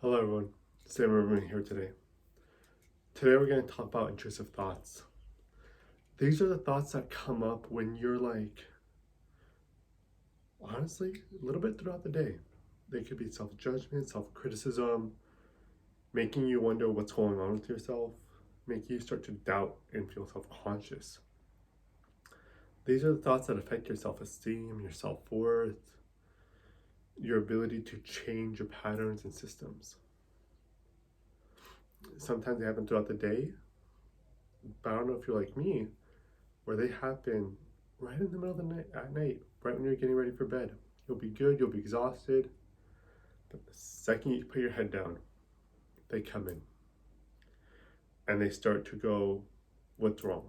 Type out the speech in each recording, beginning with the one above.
Hello everyone, Sam Ibrahim here today. Today we're going to talk about intrusive thoughts. These are the thoughts that come up when you're honestly, a little bit throughout the day. They could be self-judgment, self-criticism, making you wonder what's going on with yourself, making you start to doubt and feel self-conscious. These are the thoughts that affect your self-esteem, your self-worth, your ability to change your patterns and systems. Sometimes they happen throughout the day, but I don't know if you're like me, where they happen right in the middle of the night, at night, right when you're getting ready for bed. You'll be good, you'll be exhausted, but the second you put your head down, they come in and they start to go, what's wrong?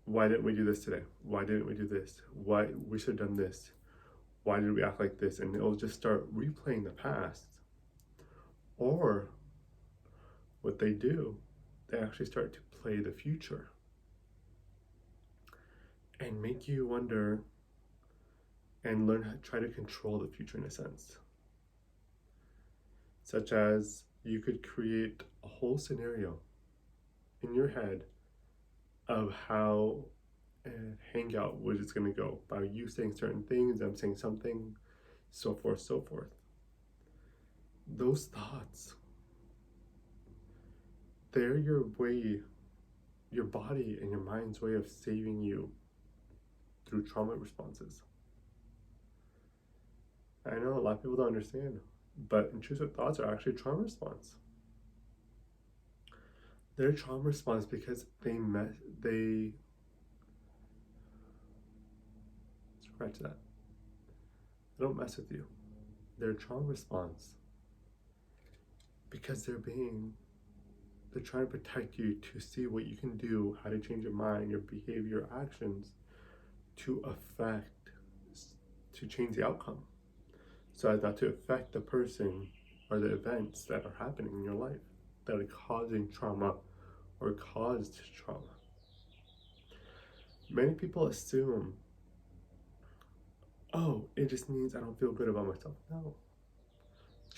Why didn't we do this today? Why didn't we do this? Why we should have done this? Why did we act like this? And it'll just start replaying the past. Or what they do, they actually start to play the future and make you wonder and learn how to try to control the future in a sense. Such as you could create a whole scenario in your head of how a hangout was going to go by you saying certain things, them saying something, so forth, so forth. Those thoughts, they're your way, your body and your mind's way of saving you through trauma responses. I know a lot of people don't understand, but intrusive thoughts are actually trauma response. They're trauma response because they scratch that. They don't mess with you. They're trauma response because they're trying to protect you to see what you can do, how to change your mind, your behavior, your actions to change the outcome, so as not to affect the person or the events that are happening in your life that are causing trauma or caused trauma. Many people assume, oh, it just means I don't feel good about myself. No.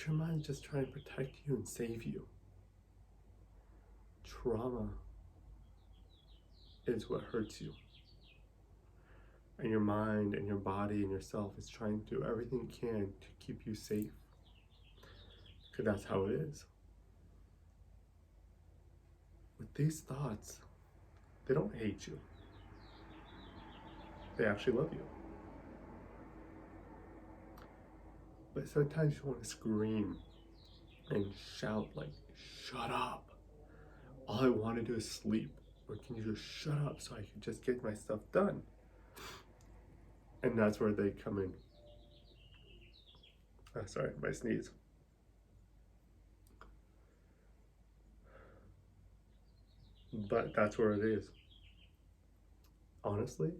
Your mind's just trying to protect you and save you. Trauma is what hurts you. And your mind and your body and yourself is trying to do everything it can to keep you safe. Because that's how it is. With these thoughts, they don't hate you. They actually love you. But sometimes you want to scream and shout like, shut up. All I want to do is sleep. Or can you just shut up so I can just get my stuff done? And that's where they come in. Sorry, my sneeze. But that's where it is. Honestly,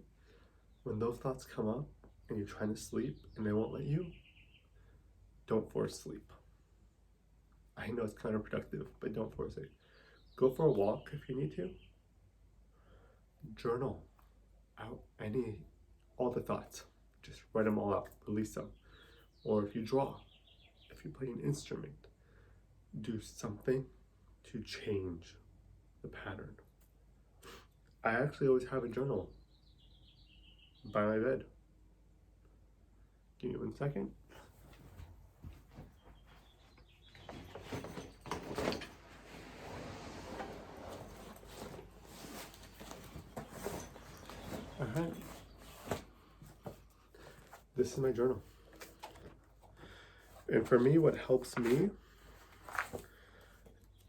when those thoughts come up and you're trying to sleep and they won't let you, don't force sleep. I know it's counterproductive, but don't force it. Go for a walk if you need to. Journal out all the thoughts. Just write them all out, release them. Or if you draw, if you play an instrument, do something to change the pattern. I actually always have a journal by my bed. Give me 1 second. Alright. This is my journal. And for me, what helps me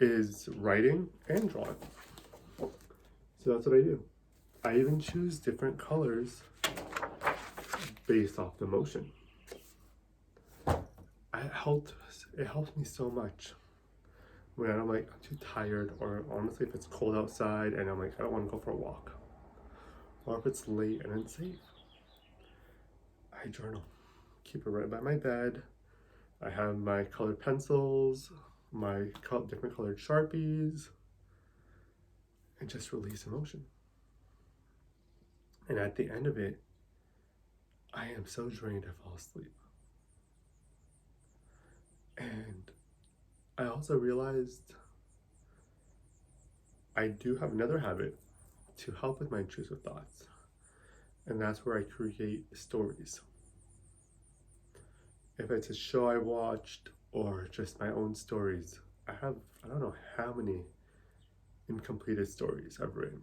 is writing and drawing. So that's what I do. I even choose different colors based off the emotion. It helps me so much when I'm like, I'm too tired, or honestly, if it's cold outside and I'm like, I don't want to go for a walk. Or if it's late and unsafe, I journal. Keep it right by my bed. I have my colored pencils, my different colored Sharpies, and just release emotion. And at the end of it, I am so drained I fall asleep. I also realized I do have another habit to help with my intrusive thoughts, and that's where I create stories. If it's a show I watched or just my own stories, I don't know how many incompleted stories I've written.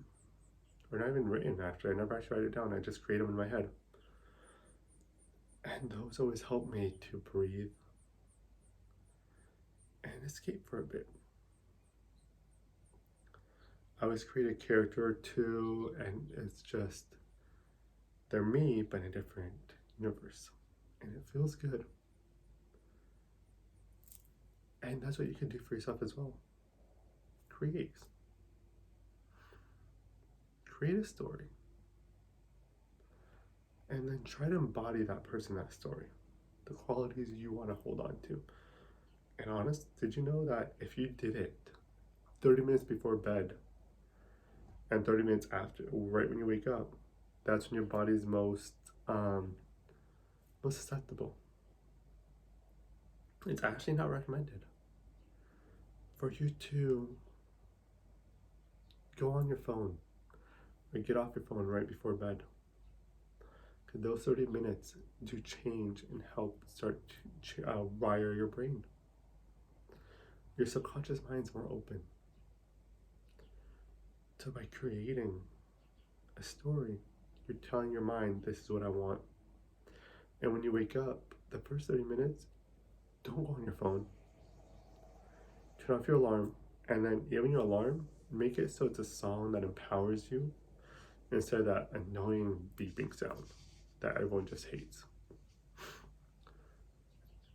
Or not even written, actually. I never actually write it down, I just create them in my head. And those always help me to breathe and escape for a bit. I always create a character or two, and it's just, they're me, but in a different universe. And it feels good. And that's what you can do for yourself as well. Create a story. And then try to embody that person, that story. The qualities you want to hold on to. And honest, did you know that if you did it 30 minutes before bed and 30 minutes after, right when you wake up, that's when your body's most susceptible. It's actually not recommended for you to go on your phone or get off your phone right before bed. Because those 30 minutes do change and help start to wire your brain. Your subconscious mind's more open. So by creating a story, you're telling your mind, this is what I want. And when you wake up, the first 30 minutes, don't go on your phone. Turn off your alarm, and then even your alarm, make it so it's a song that empowers you instead of that annoying beeping sound that everyone just hates.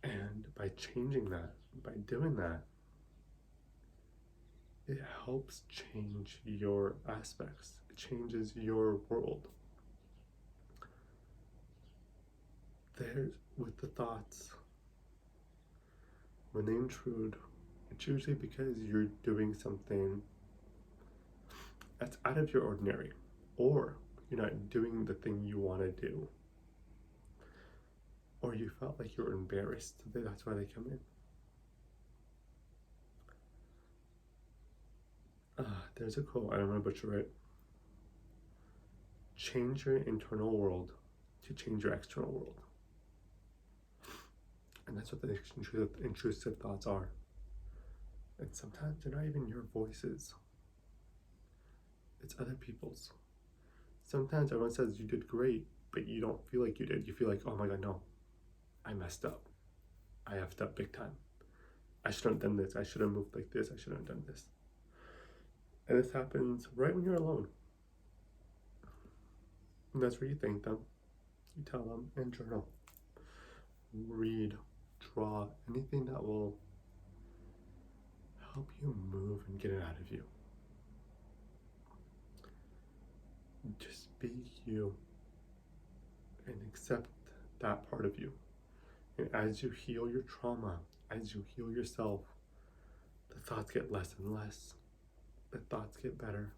And by changing that, by doing that, it helps change your aspects. It changes your world. There's, with the thoughts, when they intrude, it's usually because you're doing something that's out of your ordinary, or you're not doing the thing you want to do, or you felt like you were embarrassed. That's why they come in. There's a quote, I don't want to butcher it. Change your internal world to change your external world. And that's what the intrusive thoughts are. And sometimes they're not even your voices. It's other people's. Sometimes everyone says you did great, but you don't feel like you did. You feel like, oh my God, no, I messed up. I effed up big time. I shouldn't have done this. I should have moved like this. I shouldn't have done this. And this happens right when you're alone. And that's where you thank them, you tell them, and journal. Read, draw, anything that will help you move and get it out of you. Just be you and accept that part of you. And as you heal your trauma, as you heal yourself, the thoughts get less and less. The thoughts get better.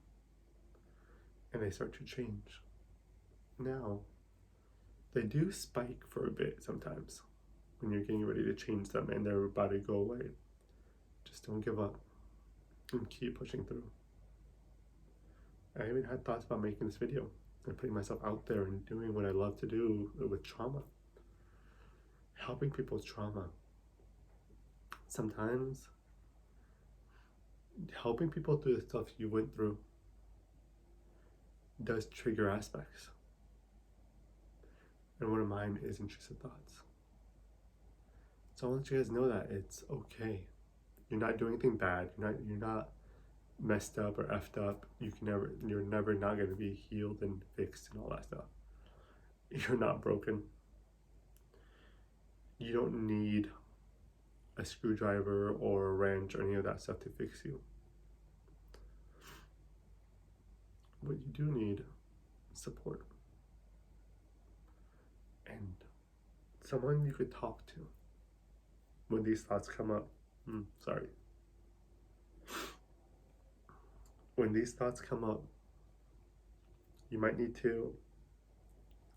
And they start to change. Now, they do spike for a bit sometimes when you're getting ready to change them and they're about to go away. Just don't give up and keep pushing through. I even had thoughts about making this video and putting myself out there and doing what I love to do with trauma. Helping people's trauma. Sometimes helping people through the stuff you went through does trigger aspects. And one of mine is intrusive thoughts. So I want you guys know that it's okay. You're not doing anything bad. You're not messed up or effed up. You're never not gonna be healed and fixed and all that stuff. You're not broken. You don't need a screwdriver or a wrench or any of that stuff to fix you. What you do need is support. And someone you could talk to when these thoughts come up. When these thoughts come up, you might need to,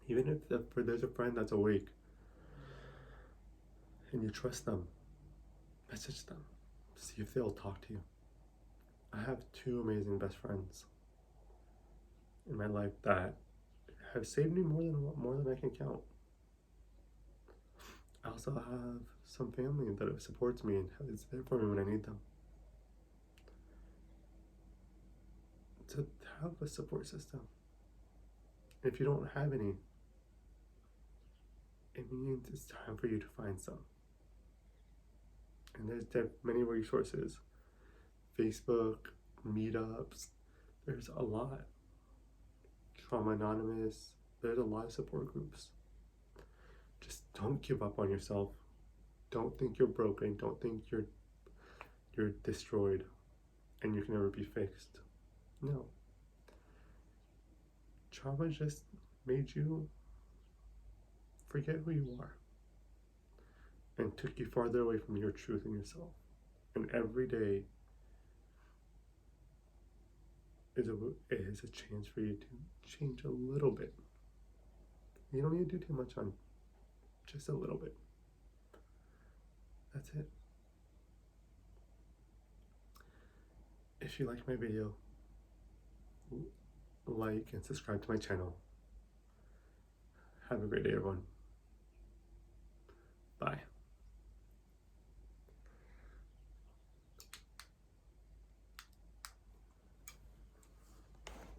even if there's a friend that's awake and you trust them, message them. See if they'll talk to you. I have two amazing best friends in my life that have saved me more than I can count. I also have some family that supports me and is there for me when I need them. To have a support system. If you don't have any, it means it's time for you to find some. And there's many resources. Facebook, meetups, there's a lot. Trauma Anonymous, there's a lot of support groups. Just don't give up on yourself. Don't think you're broken. Don't think you're destroyed and you can never be fixed. No. Trauma just made you forget who you are and took you farther away from your truth and yourself. And every day is a chance for you to change a little bit. You don't need to do too much on just a little bit. That's it. If you like my video, like and subscribe to my channel. Have a great day, everyone. Bye.